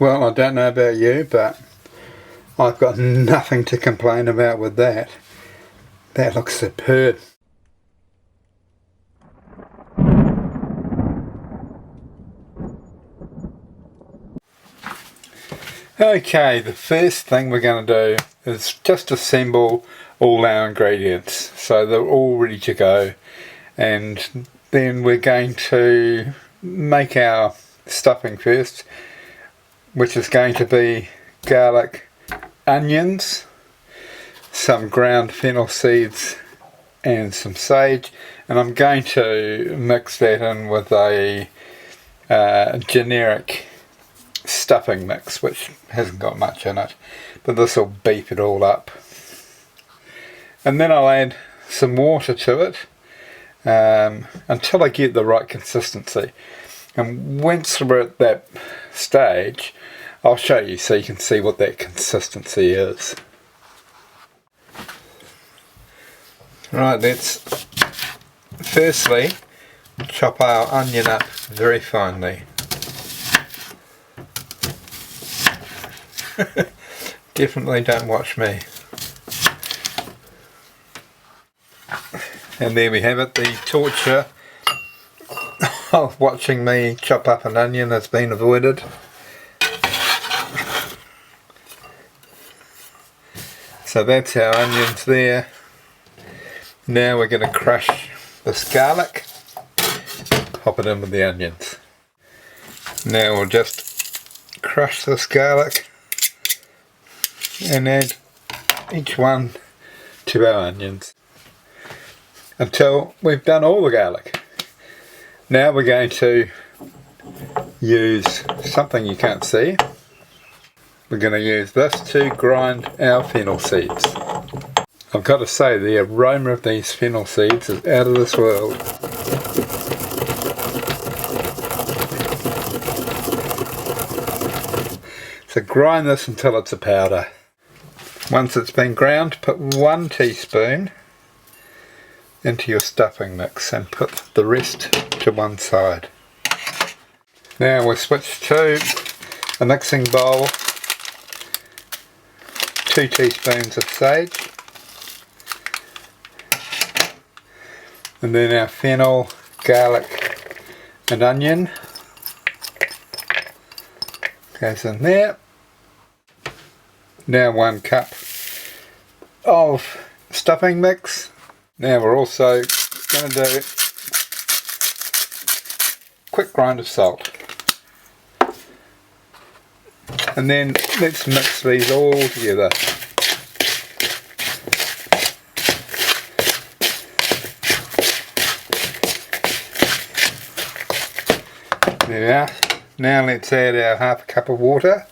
Well, I don't know about you, but I've got nothing to complain about with that. That looks superb. Okay, the first thing we're going to do is just assemble all our ingredients so they're all ready to go, and then we're going to make our stuffing first, which is going to be garlic, onions, some ground fennel seeds and some sage, and I'm going to mix that in with a generic stuffing mix which hasn't got much in it, but this will beef it all up. And then I'll add some water to it until I get the right consistency, and once we're at that stage I'll show you so you can see what that consistency is. Right, let's firstly chop our onion up very finely. Definitely don't watch me. And there we have it, the torture of watching me chop up an onion has been avoided. So that's our onions there. Now we're going to crush this garlic, pop it in with the onions. Now we'll just crush this garlic and add each one to our onions until we've done all the garlic. Now we're going to use something you can't see. We're going to use this to grind our fennel seeds. I've got to say, the aroma of these fennel seeds is out of this world. So grind this until it's a powder. Once it's been ground, put 1 teaspoon into your stuffing mix and put the rest to one side. Now we'll switch to a mixing bowl, 2 teaspoons of sage, and then our fennel, garlic and onion goes in there. Now 1 cup of stuffing mix. Now we're also going to do a quick grind of salt. And then let's mix these all together. There we are. Now let's add our half a cup of water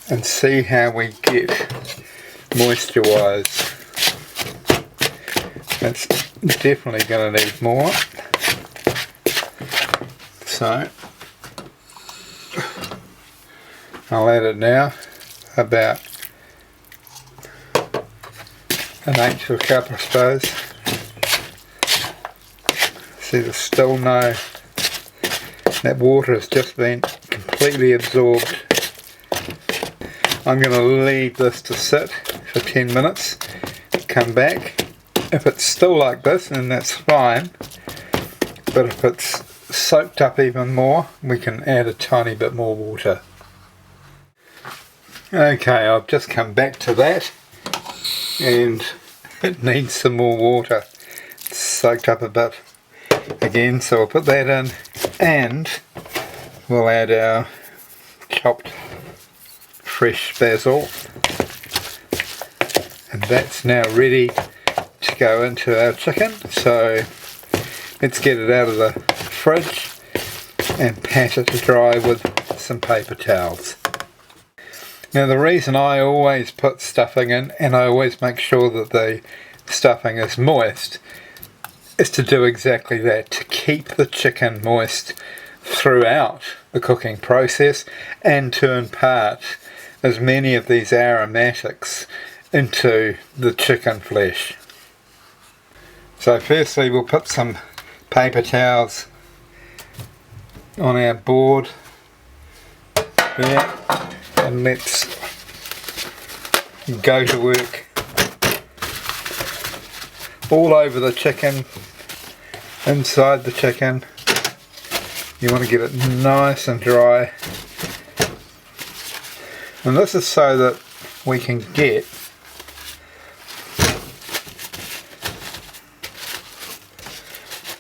and see how we get moisture wise. It's definitely going to need more. So I'll add it now, about 1/8 of a cup I suppose. See, there's still no, that water has just been completely absorbed. I'm going to leave this to sit for 10 minutes, come back. If it's still like this, then that's fine, but if it's soaked up even more, we can add a tiny bit more water. Okay, I've just come back to that and it needs some more water. It's soaked up a bit again, so I'll put that in and we'll add our chopped fresh basil, and that's now ready to go into our chicken. So let's get it out of the fridge and pat it to dry with some paper towels. Now the reason I always put stuffing in, and I always make sure that the stuffing is moist, is to do exactly that, to keep the chicken moist throughout the cooking process and to impart as many of these aromatics into the chicken flesh. So firstly we'll put some paper towels on our board Yeah, and let's go to work all over the chicken, inside the chicken. You want to get it nice and dry, and this is so that we can get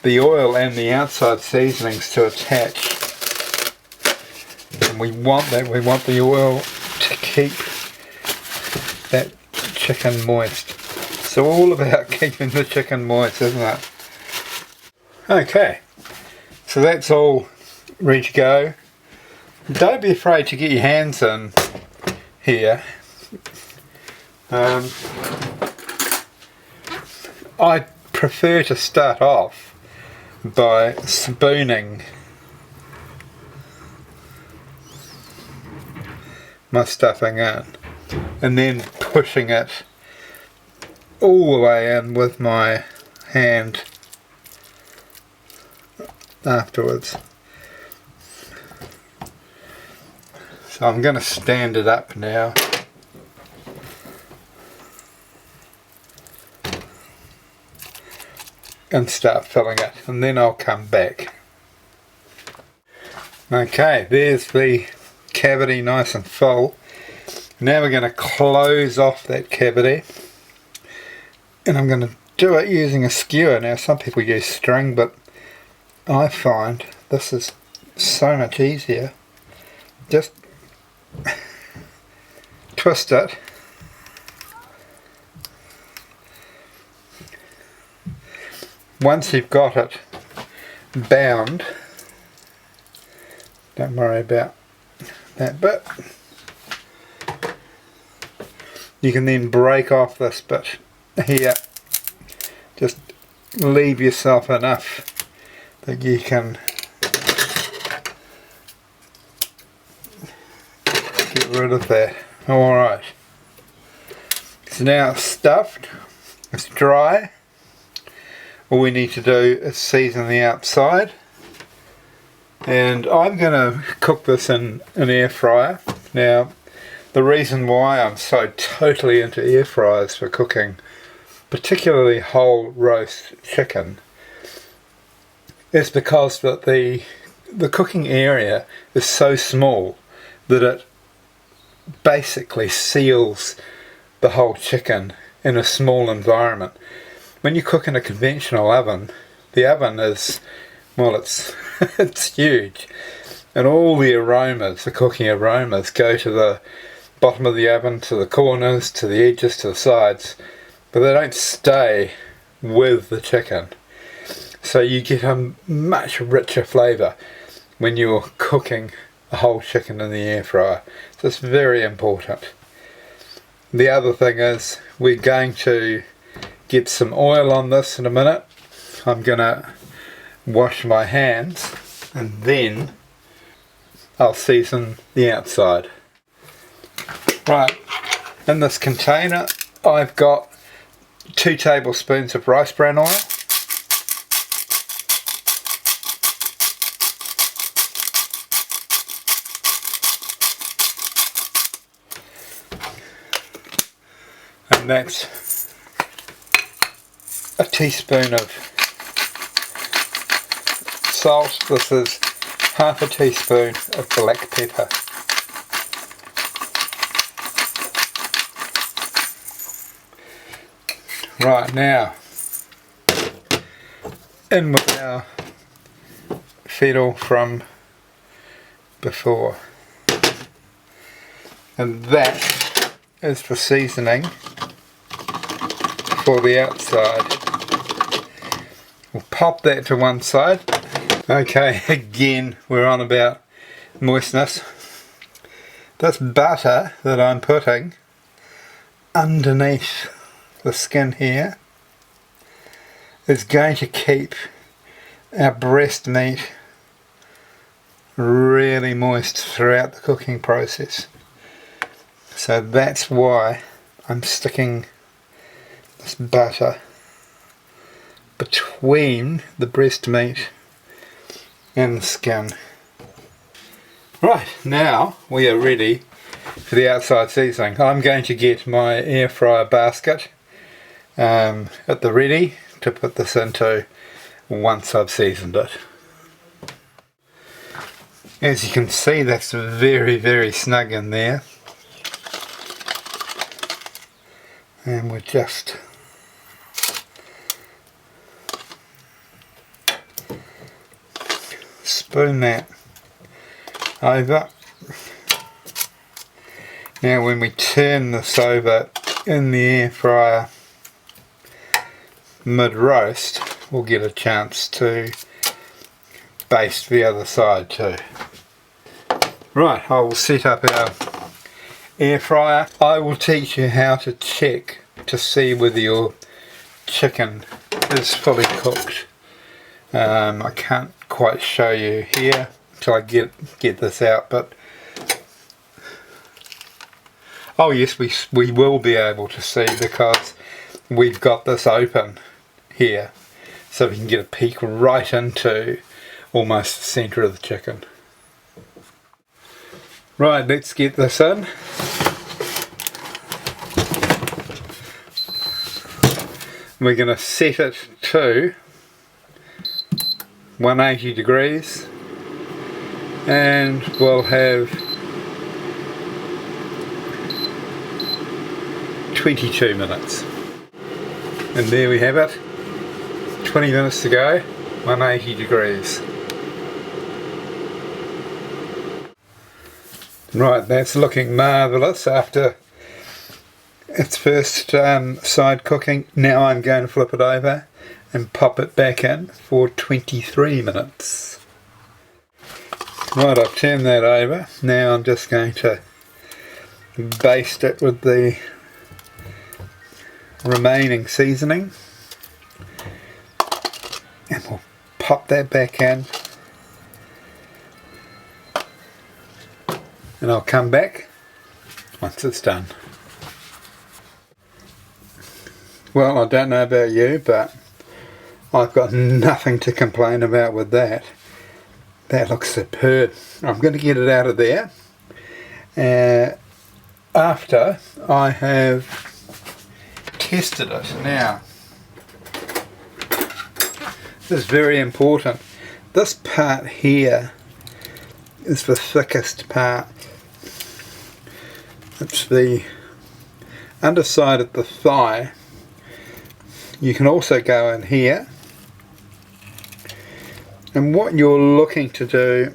the oil and the outside seasonings to attach. And we want that, we want the oil to keep that chicken moist. So all about keeping the chicken moist, isn't it? Okay, so that's all ready to go. Don't be afraid to get your hands in here. I prefer to start off by spooning my stuffing in and then pushing it all the way in with my hand afterwards. So I'm going to stand it up now. And start filling it, and then I'll come back. Okay, there's the cavity nice and full. Now we're going to close off that cavity, and I'm going to do it using a skewer. Now some people use string, but I find this is so much easier. Just twist it. Once you've got it bound, don't worry about that bit. You can then break off this bit here. Just leave yourself enough that you can get rid of that. Alright. So now it's stuffed, it's dry. All we need to do is season the outside, and I'm going to cook this in an air fryer. Now the reason why I'm so totally into air fryers for cooking, particularly whole roast chicken, is because that the cooking area is so small that it basically seals the whole chicken in a small environment. When you cook in a conventional oven, the oven is, well, it's it's huge, and all the aromas, the cooking aromas, go to the bottom of the oven, to the corners, to the edges, to the sides, but they don't stay with the chicken. So you get a much richer flavour when you're cooking a whole chicken in the air fryer. So it's very important. The other thing is, we're going to get some oil on this in a minute. I'm gonna wash my hands and then I'll season the outside. Right, in this container I've got 2 tablespoons of rice bran oil, and that's a teaspoon of salt. This is half a teaspoon of black pepper. Right, now in with our fennel from before, and that is the seasoning for the outside. We'll pop that to one side. Okay, again we're on about moistness. This butter that I'm putting underneath the skin here is going to keep our breast meat really moist throughout the cooking process. So that's why I'm sticking this butter between the breast meat and the skin. Right, now we are ready for the outside seasoning. I'm going to get my air fryer basket at the ready to put this into once I've seasoned it. As you can see, that's very snug in there, and we're just spoon that over. Now when we turn this over in the air fryer mid-roast, we'll get a chance to baste the other side too. Right, I will set up our air fryer. I will teach you how to check to see whether your chicken is fully cooked. I can't quite show you here until I get this out, but oh yes, we will be able to see because we've got this open here, so we can get a peek right into almost the centre of the chicken. Right, let's get this in. We're going to set it to 180 degrees and we'll have 22 minutes. And there we have it, 20 minutes to go, 180 degrees. Right, that's looking marvellous after its first side cooking. Now I'm going to flip it over and pop it back in for 23 minutes. Right, I've turned that over. Now I'm just going to baste it with the remaining seasoning, and we'll pop that back in, and I'll come back once it's done. Well, I don't know about you, but I've got nothing to complain about with that. That looks superb. I'm going to get it out of there after I have tested it. Now, this is very important. This part here is the thickest part. It's the underside of the thigh. You can also go in here, and what you're looking to do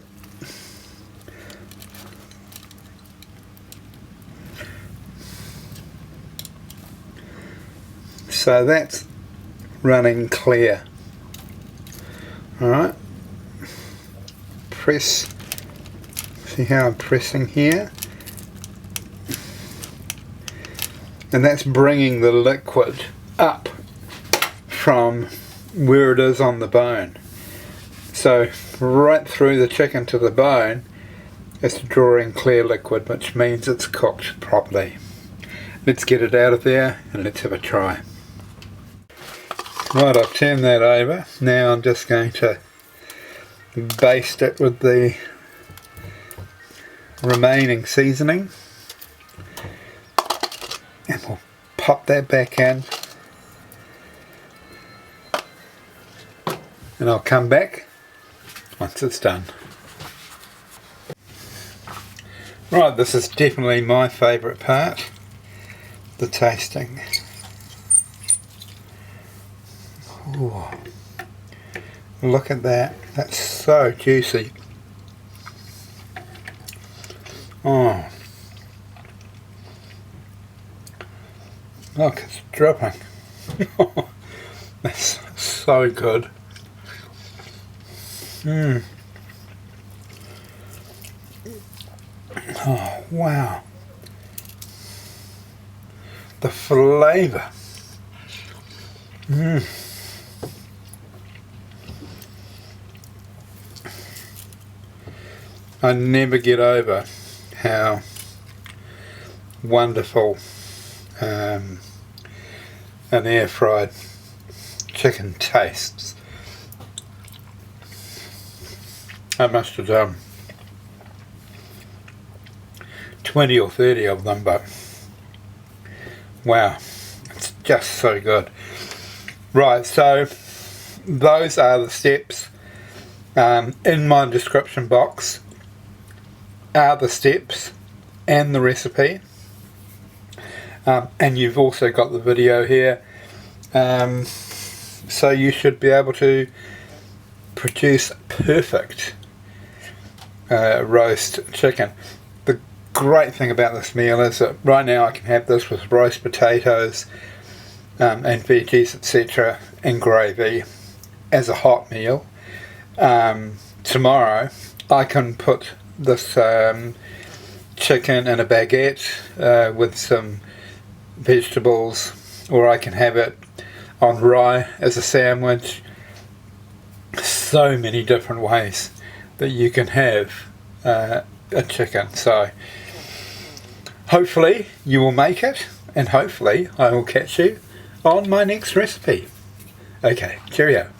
so that's running clear. Alright, press, see how I'm pressing here, and that's bringing the liquid up from where it is on the bone. So right through the chicken to the bone it's drawing clear liquid, which means it's cooked properly. Let's get it out of there and let's have a try. Right, I've turned that over. Now I'm just going to baste it with the remaining seasoning, and we'll pop that back in, and I'll come back once it's done. Right, this is definitely my favourite part, the tasting. Ooh, look at that, that's so juicy. Oh, look, it's dripping. That's so good. Oh wow, the flavour. I never get over how wonderful an air fried chicken tastes. I must have 20 or 30 of them, but wow, it's just so good. Right, so those are the steps. In my description box are the steps and the recipe, and you've also got the video here, so you should be able to produce perfect roast chicken. The great thing about this meal is that right now I can have this with roast potatoes and veggies, etc., and gravy as a hot meal. Tomorrow I can put this chicken in a baguette with some vegetables, or I can have it on rye as a sandwich. So many different ways that you can have a chicken. So hopefully you will make it, and hopefully I will catch you on my next recipe. Okay, cheerio.